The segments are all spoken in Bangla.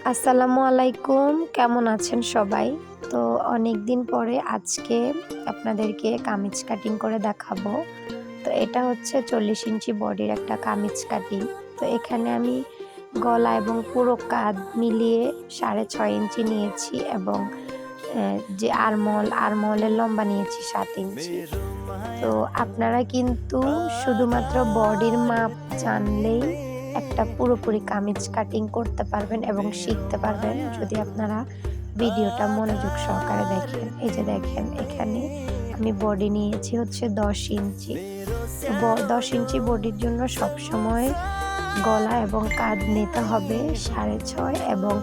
আসসালামু আলাইকুম, কেমন আছেন সবাই? তো অনেক দিন পরে আজকে আপনাদেরকে কামিজ কাটিং করে দেখাবো। তো এটা হচ্ছে 40 ইঞ্চি বডির একটা কামিজ কাটিং। তো এখানে আমি গলা এবং পুরো কাঁধ মিলিয়ে 6.5 ইঞ্চি নিয়েছি এবং যে আরমহলের লম্বা নিয়েছি 7 ইঞ্চি। তো আপনারা কিন্তু শুধুমাত্র বডির মাপ জানলেই একটা পুরোপুরি কামিজ কাটিং করতে পারবেন এবং শিখতে পারবেন যদি আপনারা ভিডিওটা মনোযোগ সহকারে দেখেন। এই যে দেখেন এখানে আমি বডি নিয়েছি হচ্ছে 10 ইঞ্চি। 10 ইঞ্চি বডির জন্য সবসময় গলা এবং কাঁধ নিতে হবে 6.5 এবং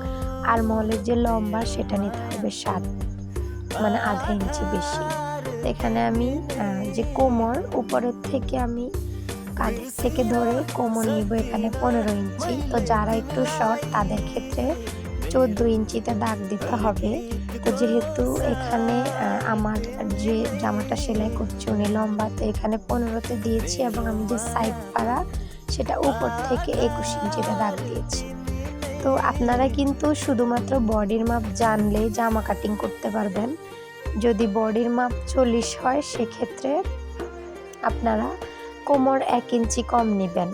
আরমহলের যে লম্বা সেটা নিতে হবে 7, মানে আধা ইঞ্চি বেশি। এখানে আমি যে কোমর উপরের থেকে আমি কাঁধের থেকে ধরে কোমর নিব এখানে 15 ইঞ্চি। তো যারা একটু শর্ট তাদের ক্ষেত্রে 14 ইঞ্চিতে দাগ দিতে হবে। তো যেহেতু এখানে আমার যে জামাটা সেলাই করছি উনি লম্বা, তো এখানে 15তে দিয়েছি এবং আমি যে সাইড পাড়া সেটা উপর থেকে 21 ইঞ্চিতে দাগ দিয়েছি। তো আপনারা কিন্তু শুধুমাত্র বডির মাপ জানলে জামা কাটিং করতে পারবেন। যদি বডির মাপ 40 হয় সেক্ষেত্রে আপনারা কোমর 1 ইঞ্চি কম নেবেন।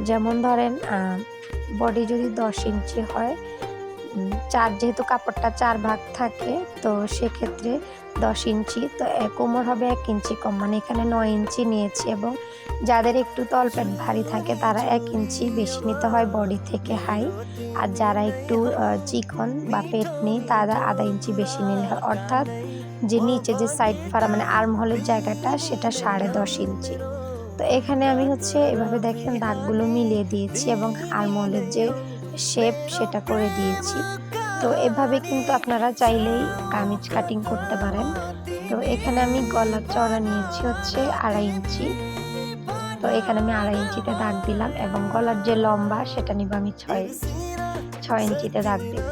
যেমন ধরেন বডি যদি 10 ইঞ্চি হয়, যেহেতু কাপড়টা 4 ভাগ থাকে, তো সেক্ষেত্রে 10 ইঞ্চি, তো কোমর হবে 1 ইঞ্চি কম, মানে এখানে 9 ইঞ্চি নিয়েছি। এবং যাদের একটু তলপেট ভারী থাকে তারা 1 ইঞ্চি বেশি নিতে হয় বডি থেকে হাই, আর যারা একটু চিকন বা পেট নেই তারা আধা ইঞ্চি বেশি নিলে হয়। অর্থাৎ যে নিচে যে সাইড ফাড়া মানে আর্মহোলের জায়গাটা সেটা 10.5 ইঞ্চি। তো এখানে আমি হচ্ছে এভাবে দেখেন দাগগুলো মিলিয়ে দিয়েছি এবং আরমহলের যে শেপ সেটা করে দিয়েছি। তো এভাবে কিন্তু আপনারা চাইলেই কামিজ কাটিং করতে পারেন। তো এখানে আমি গলার চওড়া নিয়েছি হচ্ছে 2.5 ইঞ্চি। তো এখানে আমি 2.5 ইঞ্চিতে দাগ দিলাম এবং গলার যে লম্বা সেটা নিব আমি 6 ইঞ্চিতে দাগ দিব।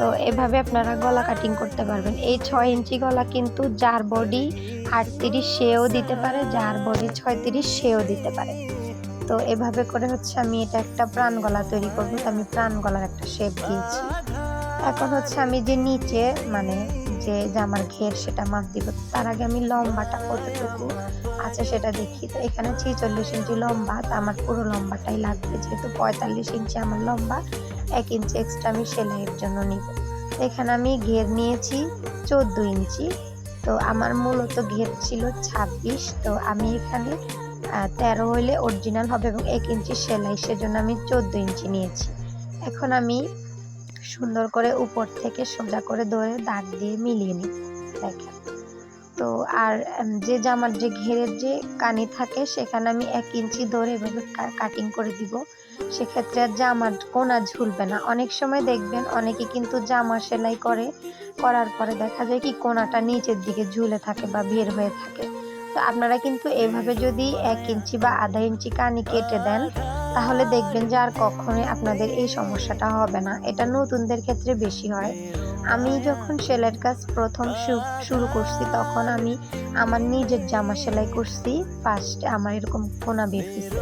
তো এভাবে আপনারা গলা কাটিং করতে পারবেন। এই 6 ইঞ্চি গলা কিন্তু যার বডি 38 সেও দিতে পারে, যার বডি 36 সেও দিতে পারে। তো এভাবে করে হচ্ছে আমি এটা একটা প্রাণ গলা তৈরি করব। তো আমি প্রাণ গলার একটা শেপ দিয়েছি। এখন হচ্ছে আমি যে নিচে মানে যে জামার ঘের সেটা মাপ দিব। তার আগে আমি লম্বাটা কতটুকু আছে সেটা দেখি। তো এখানে 46 ইঞ্চি লম্বা, তো আমার পুরো লম্বাটাই লাগবে, যেহেতু 45 ইঞ্চি আমার লম্বা, 1 ইঞ্চি এক্সট্রা আমি সেলাইয়ের জন্য নিব। এখানে আমি ঘের নিয়েছি 14 ইঞ্চি। তো আমার মূলত ঘের ছিল 26, তো আমি এখানে 13 হইলে অরিজিনাল হবে এবং 1 ইঞ্চি সেলাই, সেজন্য আমি 14 ইঞ্চি নিয়েছি। এখন আমি সুন্দর করে উপর থেকে সোজা করে ধরে দাগ দিয়ে মিলিয়ে নিই, দেখেন। তো আর যে জামার যে ঘেরের যে কানি থাকে সেখানে আমি 1 ইঞ্চি ধরে এভাবে কাটিং করে দিব। সেক্ষেত্রে আর জামার কোনা ঝুলবে না। অনেক সময় দেখবেন অনেকে কিন্তু জামা সেলাই করার পরে দেখা যায় কি কোনাটা নিচের দিকে ঝুলে থাকে বা বের হয়ে থাকে। তো আপনারা কিন্তু এভাবে যদি 1 ইঞ্চি বা আধা ইঞ্চি কানি কেটে দেন তাহলে দেখবেন যে আর কখনোই আপনাদের এই সমস্যাটা হবে না। এটা নতুনদের ক্ষেত্রে বেশি হয়। আমি যখন সেলাইয়ের কাজ প্রথম শুরু করছি তখন আমি আমার নিজের জামা সেলাই করছি। ফার্স্টে আমার এরকম কোনা বের হয়েছে।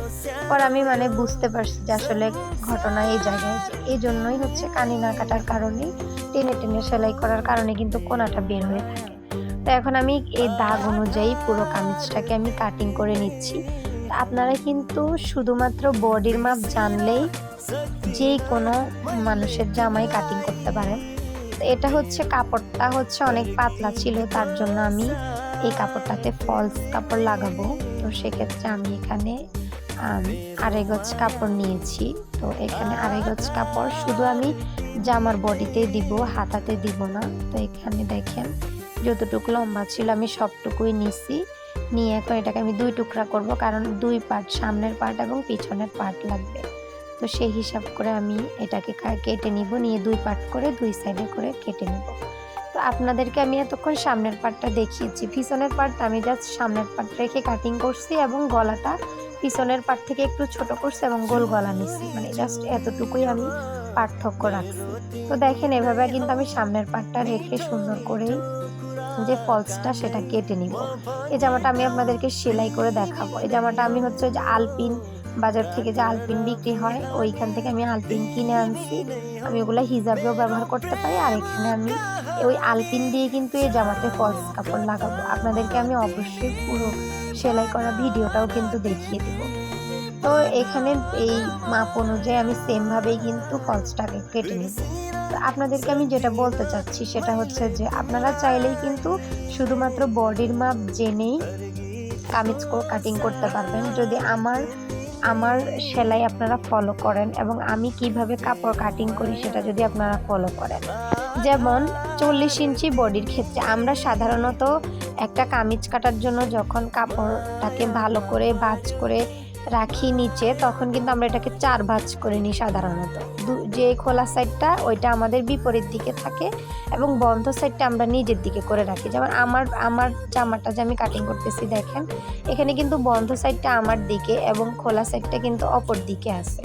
পরে আমি মানে বুঝতে পারছি যে আসলে ঘটনা এই জায়গায়, যে এই জন্যই হচ্ছে কানি না কাটার কারণেই টেনে টেনে সেলাই করার কারণে কিন্তু কোনাটা বের হয়ে থাকে। তো এখন আমি এই দাগ অনুযায়ী পুরো কামিজটাকে আমি কাটিং করে নিচ্ছি। আপনারা কিন্তু শুধুমাত্র বডির মাপ জানলেই যে কোনো মানুষের জামাই কাটিং করতে পারেন। তো এটা হচ্ছে কাপড়টা হচ্ছে অনেক পাতলা ছিল, তার জন্য আমি এই কাপড়টাতে ফলস কাপড় লাগাবো। তো সেক্ষেত্রে আমি এখানে 2.5 গজ কাপড় নিয়েছি। তো এখানে 2.5 গজ কাপড় শুধু আমি জামার বডিতে দিব, হাতাতে দিব না। তো এখানে দেখেন যতটুকু লম্বা ছিল আমি সবটুকুই নিছি। নিয়ে এখন এটাকে আমি 2 টুকরা করব, কারণ 2 পার্ট, সামনের পার্ট এবং পিছনের পার্ট লাগবে। তো সেই হিসাব করে আমি এটাকে কেটে নিব, নিয়ে 2 পার্ট করে 2 সাইডে করে কেটে নিব। তো আপনাদেরকে আমি এতক্ষণ সামনের পার্টটা দেখিয়েছি, পিছনের পার্ট আমি জাস্ট সামনের পার্ট রেখে কাটিং করছি এবং গলাটা পিছনের পার্ট থেকে একটু ছোট করছি এবং গোল গলা নিচ্ছি, মানে জাস্ট এতটুকুই আমি পার্থক্য রাখছি। তো দেখেন এভাবে কিন্তু আমি সামনের পার্টটা রেখে সুন্দর করে যে ফলসটা সেটা কেটে নিব। এই জামাটা আমি আপনাদেরকে সেলাই করে দেখাবো। এই জামাটা আমি হচ্ছে যে আলপিন বাজার থেকে যে আলপিন বিক্রি হয় ওইখান থেকে আমি আলপিন কিনে আনছি। আমি ওগুলো হিজাবেও ব্যবহার করতে পারি, আর এখানে আমি ওই আলপিন দিয়ে কিন্তু এই জামাতে ফলস কাপড় লাগাবো। আপনাদেরকে আমি অবশ্যই পুরো সেলাই করা ভিডিওটাও কিন্তু দেখিয়ে দেব। তো এখানে এই মাপ অনুযায়ী আমি সেমভাবেই কিন্তু ফলসটাকে কেটে নিব। তো আপনাদেরকে আমি যেটা বলতে চাচ্ছি সেটা হচ্ছে যে আপনারা চাইলেই কিন্তু শুধুমাত্র বডির মাপ জেনেই কামিজ কাটিং করতে পারবেন, যদি আমার সেলাই আপনারা ফলো করেন এবং আমি কিভাবে কাপড় কাটিং করি সেটা যদি আপনারা ফলো করেন। যেমন 40 ইঞ্চি বডির ক্ষেত্রে আমরা সাধারণত একটা কামিজ কাটার জন্য যখন কাপড়টাকে ভালো করে ভাঁজ করে রাখি নিচে, তখন কিন্তু আমরা এটাকে 4 ভাঁজ করে নিই সাধারণত। যে খোলা সাইডটা ওইটা আমাদের বিপরীত দিকে থাকে এবং বন্ধ সাইডটা আমরা নিজের দিকে করে রাখি। যেমন আমার জামাটা যে আমি কাটিং করতেছি দেখেন, এখানে কিন্তু বন্ধ সাইডটা আমার দিকে এবং খোলা সাইডটা কিন্তু অপর দিকে আছে।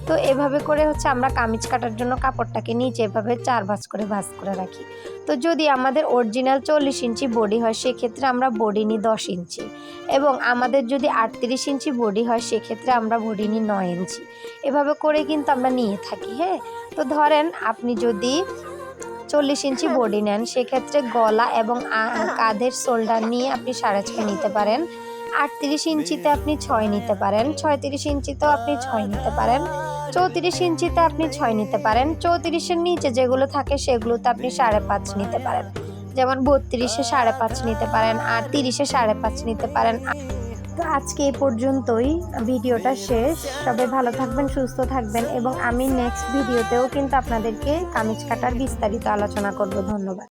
তো এভাবে করে হচ্ছে আমরা কামিজ কাটার জন্য কাপড়টাকে নিচে এভাবে 4 ভাঁজ করে রাখি। তো যদি আমাদের অরিজিনাল 40 ইঞ্চি বডি হয় সেক্ষেত্রে আমরা বডি নিই 10 ইঞ্চি, এবং আমাদের যদি 38 ইঞ্চি বডি হয় সেক্ষেত্রে আমরা বডি নিই 9 ইঞ্চি। এভাবে করে কিন্তু আমরা নিয়ে থাকি। হ্যাঁ, তো ধরেন আপনি যদি 40 ইঞ্চি বডি নেন সেক্ষেত্রে গলা এবং কাঁধের শোল্ডার নিয়ে আপনি 6.5 নিতে পারেন। 38 ইঞ্চিতে আপনি 6 নিতে পারেন, 36 ইঞ্চিতেও আপনি 6 নিতে পারেন, 34 ইঞ্চিতে আপনি 6 নিতে পারেন, 34-এর নিচে যেগুলো থাকে সেগুলোতে আপনি 5.5 নিতে পারেন। যেমন 32-এ 5.5 নিতে পারেন, আর 30-এ 5.5 নিতে পারেন। তো আজকে এই পর্যন্তই, ভিডিওটা শেষ। সবাই ভালো থাকবেন, সুস্থ থাকবেন, এবং আমি নেক্সট ভিডিওতেও কিন্তু আপনাদেরকে কামিজ কাটার বিস্তারিত আলোচনা করব। ধন্যবাদ।